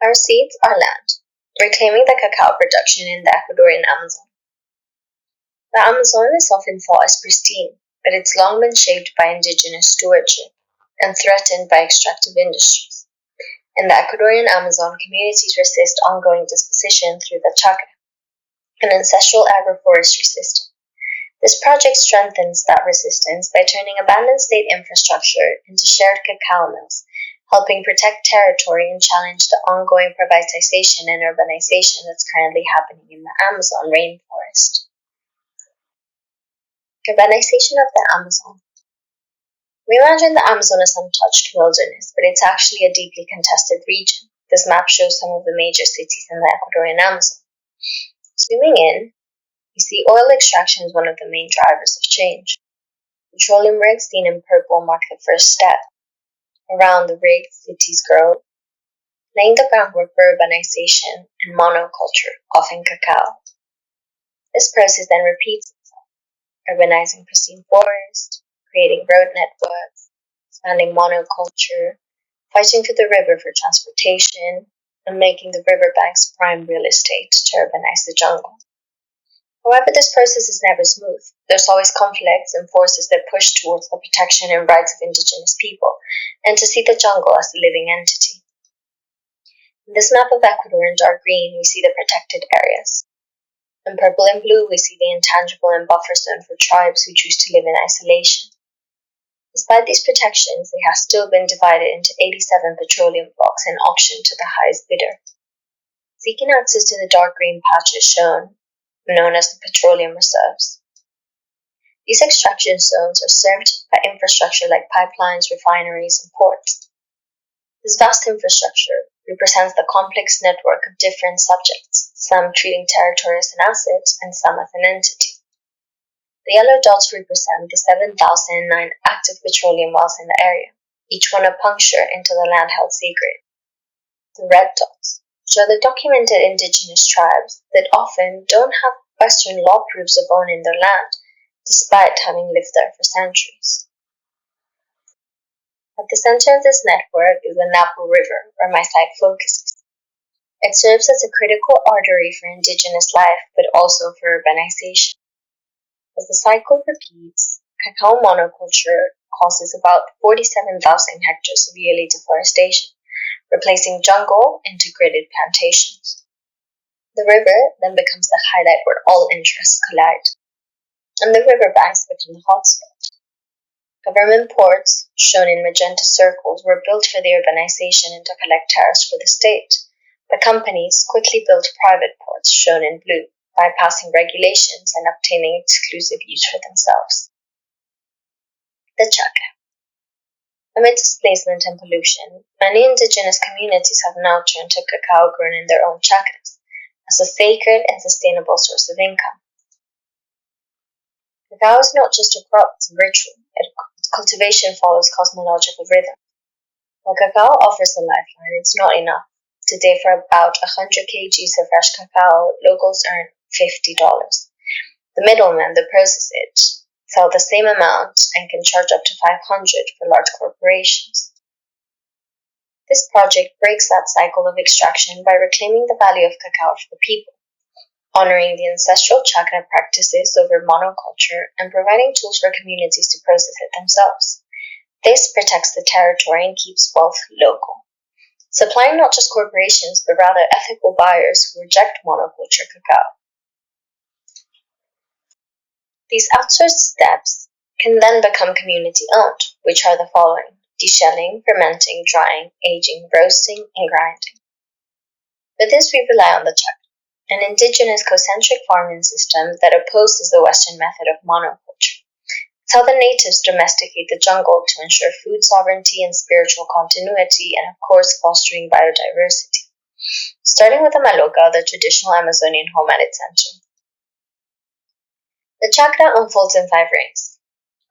Our seeds are land, reclaiming the cacao production in the Ecuadorian Amazon. The Amazon is often thought as pristine, but it's long been shaped by indigenous stewardship and threatened by extractive industries. In the Ecuadorian Amazon, communities resist ongoing dispossession through the chacra, an ancestral agroforestry system. This project strengthens that resistance by turning abandoned state infrastructure into shared cacao mills, helping protect territory and challenge the ongoing privatization and urbanization that's currently happening in the Amazon rainforest. Urbanization of the Amazon. We imagine the Amazon as untouched wilderness, but it's actually a deeply contested region. This map shows some of the major cities in the Ecuadorian Amazon. Zooming in, we see oil extraction is one of the main drivers of change. Petroleum rigs seen in purple mark the first step. Around the rigs, cities grow, laying the groundwork for urbanization and monoculture, often cacao. This process then repeats itself, urbanizing pristine forests, creating road networks, expanding monoculture, fighting for the river for transportation, and making the riverbanks prime real estate to urbanize the jungle. However, this process is never smooth. There's always conflicts and forces that push towards the protection and rights of indigenous people, and to see the jungle as a living entity. In this map of Ecuador in dark green, we see the protected areas. In purple and blue, we see the intangible and buffer zone for tribes who choose to live in isolation. Despite these protections, they have still been divided into 87 petroleum blocks and auctioned to the highest bidder. Seeking access to the dark green patches shown, known as the petroleum reserves. These extraction zones are served by infrastructure like pipelines, refineries, and ports. This vast infrastructure represents the complex network of different subjects, some treating territory as an asset and some as an entity. The yellow dots represent the 7,009 active petroleum wells in the area, each one a puncture into the land held secret. The red dots show the documented indigenous tribes that often don't have Western law proofs of owning their land, despite having lived there for centuries. At the center of this network is the Napo River, where my site focuses. It serves as a critical artery for indigenous life, but also for urbanization. As the cycle repeats, cacao monoculture causes about 47,000 hectares of yearly deforestation, replacing jungle into gridded plantations. The river then becomes the highlight where all interests collide, and the riverbanks become the hotspot. Government ports, shown in magenta circles, were built for the urbanization and to collect tariffs for the state, but companies quickly built private ports, shown in blue, bypassing regulations and obtaining exclusive use for themselves. The chacra. Amid displacement and pollution, many indigenous communities have now turned to cacao grown in their own chacras as a sacred and sustainable source of income. Cacao is not just a crop, it's a ritual. Its cultivation follows cosmological rhythm. While cacao offers a lifeline, it's not enough. Today, for about 100 kgs of fresh cacao, locals earn $50. The middlemen that process it sell the same amount and can charge up to $500 for large corporations. This project breaks that cycle of extraction by reclaiming the value of cacao for the people, honoring the ancestral chacra practices over monoculture and providing tools for communities to process it themselves. This protects the territory and keeps wealth local, supplying not just corporations but rather ethical buyers who reject monoculture cacao. These outsourced steps can then become community-owned, which are the following: deshelling, fermenting, drying, aging, roasting, and grinding. For this, we rely on the chacra, an indigenous concentric farming system that opposes the Western method of monoculture. It's how the natives domesticate the jungle to ensure food sovereignty and spiritual continuity, and of course fostering biodiversity. Starting with the maloca, the traditional Amazonian home at its center. The chacra unfolds in 5 rings.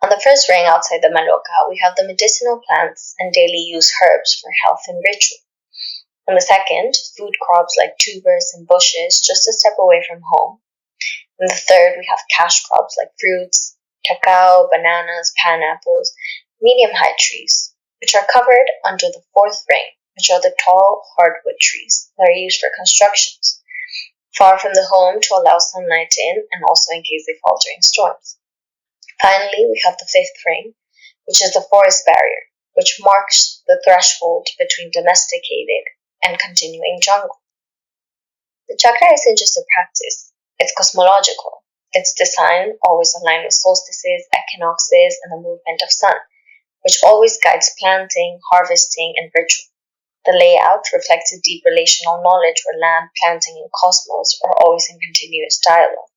On the first ring outside the maloca, we have the medicinal plants and daily use herbs for health and ritual. On the second, food crops like tubers and bushes just a step away from home. On the third, we have cash crops like fruits, cacao, bananas, pineapples, medium-height trees, which are covered under the 4th ring, which are the tall hardwood trees that are used for constructions, far from the home to allow sunlight in and also in case they fall during storms. Finally, we have the fifth ring, which is the forest barrier, which marks the threshold between domesticated and continuing jungle. The chakra isn't just a practice, it's cosmological. Its design always aligned with solstices, equinoxes, and the movement of sun, which always guides planting, harvesting, and ritual. The layout reflects a deep relational knowledge where land, planting, and cosmos are always in continuous dialogue.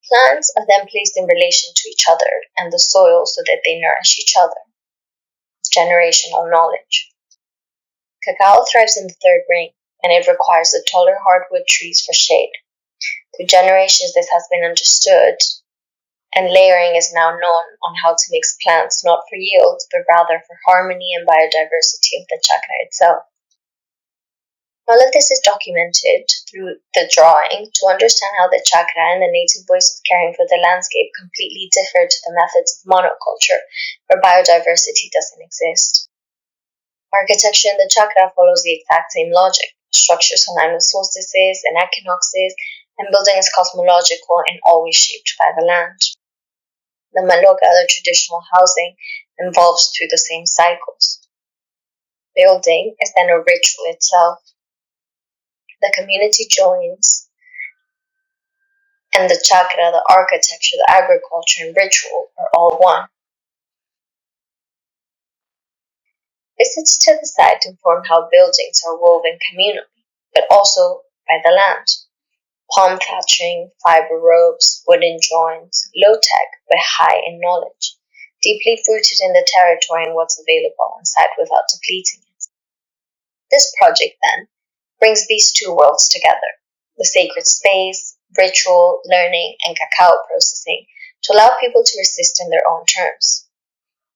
Plants are then placed in relation to each other and the soil so that they nourish each other. Generational knowledge. Cacao thrives in the third ring, and it requires the taller hardwood trees for shade. Through generations, this has been understood, and layering is now known on how to mix plants not for yield, but rather for harmony and biodiversity of the chakra itself. All of this is documented through the drawing to understand how the chakra and the native ways of caring for the landscape completely differ to the methods of monoculture, where biodiversity doesn't exist. Architecture in the chakra follows the exact same logic. Structures align with solstices and equinoxes, and building is cosmological and always shaped by the land. The maloga, the traditional housing, evolves through the same cycles. Building is then a ritual itself. The community joins, and the chakra, the architecture, the agriculture, and ritual are all one. This sits to the side to inform how buildings are woven communally, but also by the land. Palm thatching, fiber ropes, wooden joints, low-tech but high in knowledge, deeply rooted in the territory and what's available on site without depleting it. This project, then, brings these two worlds together, the sacred space, ritual, learning, and cacao processing, to allow people to resist in their own terms.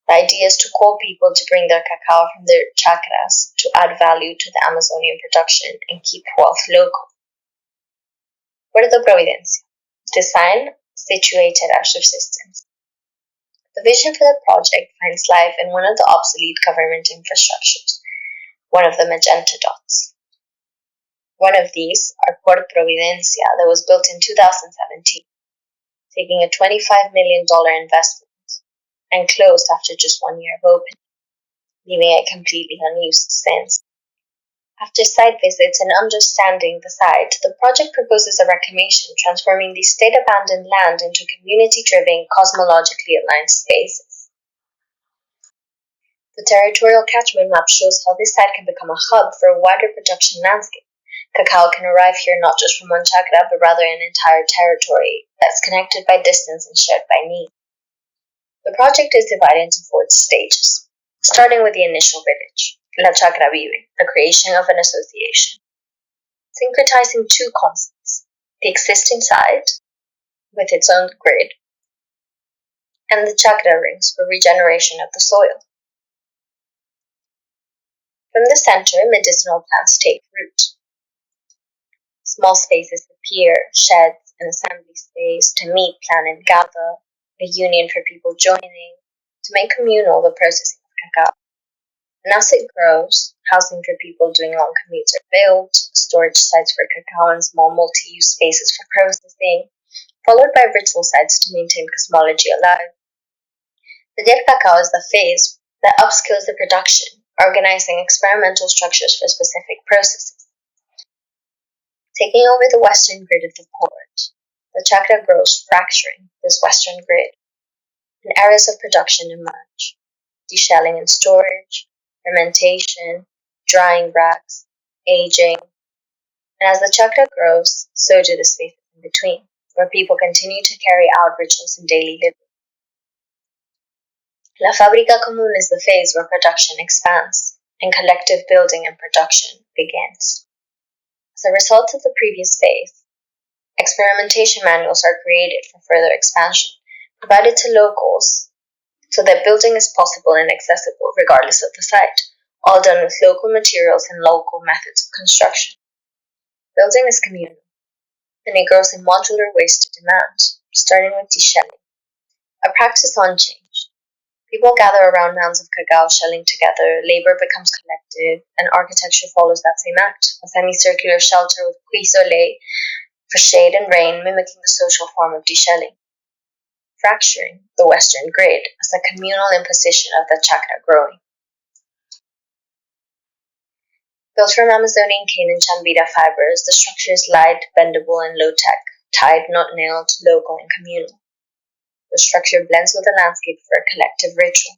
The idea is to call people to bring their cacao from their chakras to add value to the Amazonian production and keep wealth local. Puerto Providencia, design situated at subsistence. The vision for the project finds life in one of the obsolete government infrastructures, one of the magenta dots. One of these are Puerto Providencia that was built in 2017, taking a $25 million investment and closed after just 1 year of opening, leaving it completely unused since. After site visits and understanding the site, the project proposes a reclamation, transforming the state-abandoned land into community-driven, cosmologically aligned spaces. The territorial catchment map shows how this site can become a hub for a wider production landscape. Cacao can arrive here not just from one chakra, but rather an entire territory that's connected by distance and shared by need. The project is divided into 4 stages, starting with the initial village, La Chacra Vive, the creation of an association, syncretizing 2 concepts, the existing site, with its own grid, and the chakra rings for regeneration of the soil. From the center, medicinal plants take root. Small spaces appear, sheds, an assembly space to meet, plan, and gather, a union for people joining, to make communal the processing of cacao. And as it grows, housing for people doing long commutes are built, storage sites for cacao and small multi-use spaces for processing, followed by ritual sites to maintain cosmology alive. The Del Cacao is the phase that upskills the production, organizing experimental structures for specific processes. Taking over the western grid of the port, the chakra grows, fracturing this western grid, and areas of production emerge, deshelling and storage, fermentation, drying racks, aging, and as the chakra grows, so do the spaces in between, where people continue to carry out rituals in daily living. La Fábrica Común is the phase where production expands, and collective building and production begins. As a result of the previous phase, experimentation manuals are created for further expansion, provided to locals so that building is possible and accessible regardless of the site, all done with local materials and local methods of construction. Building is communal, and it grows in modular ways to demand, starting with deshelling, a practice unchanged. People gather around mounds of cacao shelling together, labor becomes collective, and architecture follows that same act, a semicircular shelter with puits-soleil for shade and rain, mimicking the social form of deshelling. Fracturing the Western grid as a communal imposition of the chakra growing. Built from Amazonian cane and chambira fibers, the structure is light, bendable, and low-tech, tied, not nailed, local and communal. The structure blends with the landscape for a collective ritual.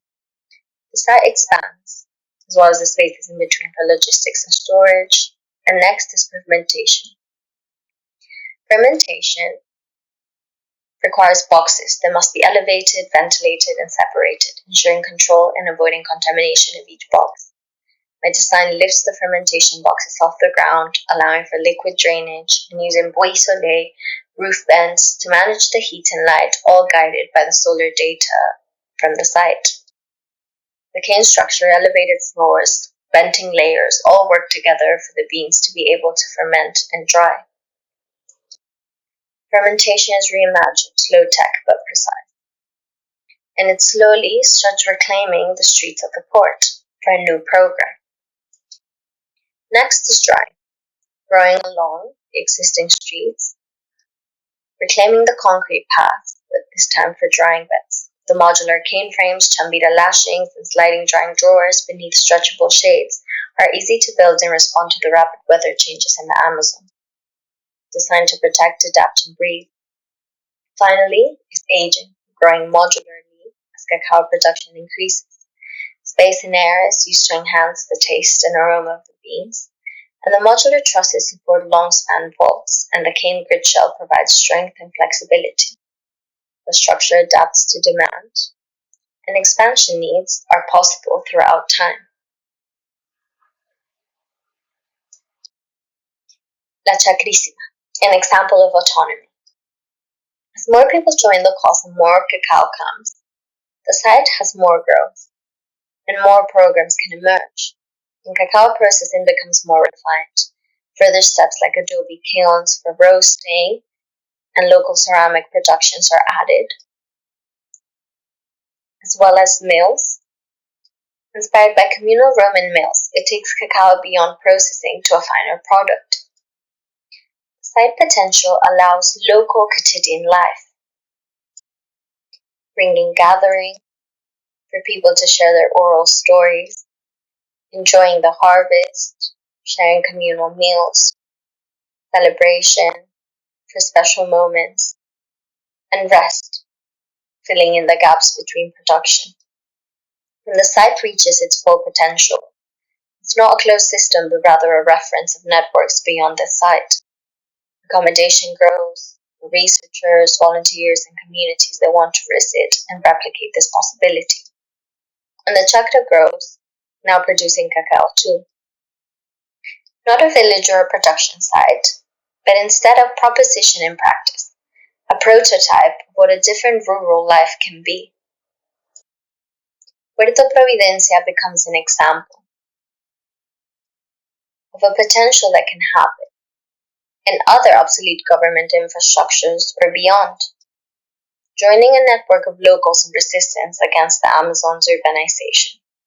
The site expands, as well as the spaces in between for logistics and storage. And next is fermentation. Fermentation requires boxes that must be elevated, ventilated, and separated, ensuring control and avoiding contamination of each box. My design lifts the fermentation boxes off the ground, allowing for liquid drainage, and using puits-soleil roof vents to manage the heat and light, all guided by the solar data from the site. The cane structure, elevated floors, venting layers, all work together for the beans to be able to ferment and dry. Fermentation is reimagined, low-tech but precise. And it slowly starts reclaiming the streets of the port for a new program. Next is drying, growing along the existing streets, reclaiming the concrete paths, but this time for drying beds. The modular cane frames, chambira lashings, and sliding drying drawers beneath stretchable shades are easy to build and respond to the rapid weather changes in the Amazon. Designed to protect, adapt, and breathe. Finally is aging, growing modularly as cacao production increases. Space and air is used to enhance the taste and aroma of the beans, and the modular trusses support long-span vaults, and the cane grid shell provides strength and flexibility. The structure adapts to demand, and expansion needs are possible throughout time. La Chacrísima, an example of autonomy. As more people join the cause and more cacao comes, the site has more growth, and more programs can emerge, and cacao processing becomes more refined. Further steps like adobe kilns for roasting and local ceramic productions are added, as well as mills. Inspired by communal Roman mills, it takes cacao beyond processing to a finer product. Site potential allows local quotidian life, bringing gathering for people to share their oral stories, enjoying the harvest, sharing communal meals, celebration for special moments, and rest, filling in the gaps between production. When the site reaches its full potential, it's not a closed system, but rather a reference of networks beyond this site. Accommodation grows, researchers, volunteers, and communities that want to visit and replicate this possibility. And the chakra grows, now producing cacao too. Not a village or a production site, but instead a proposition in practice, a prototype of what a different rural life can be. Puerto Providencia becomes an example of a potential that can happen in other obsolete government infrastructures or beyond, joining a network of locals in resistance against the Amazon's urbanization.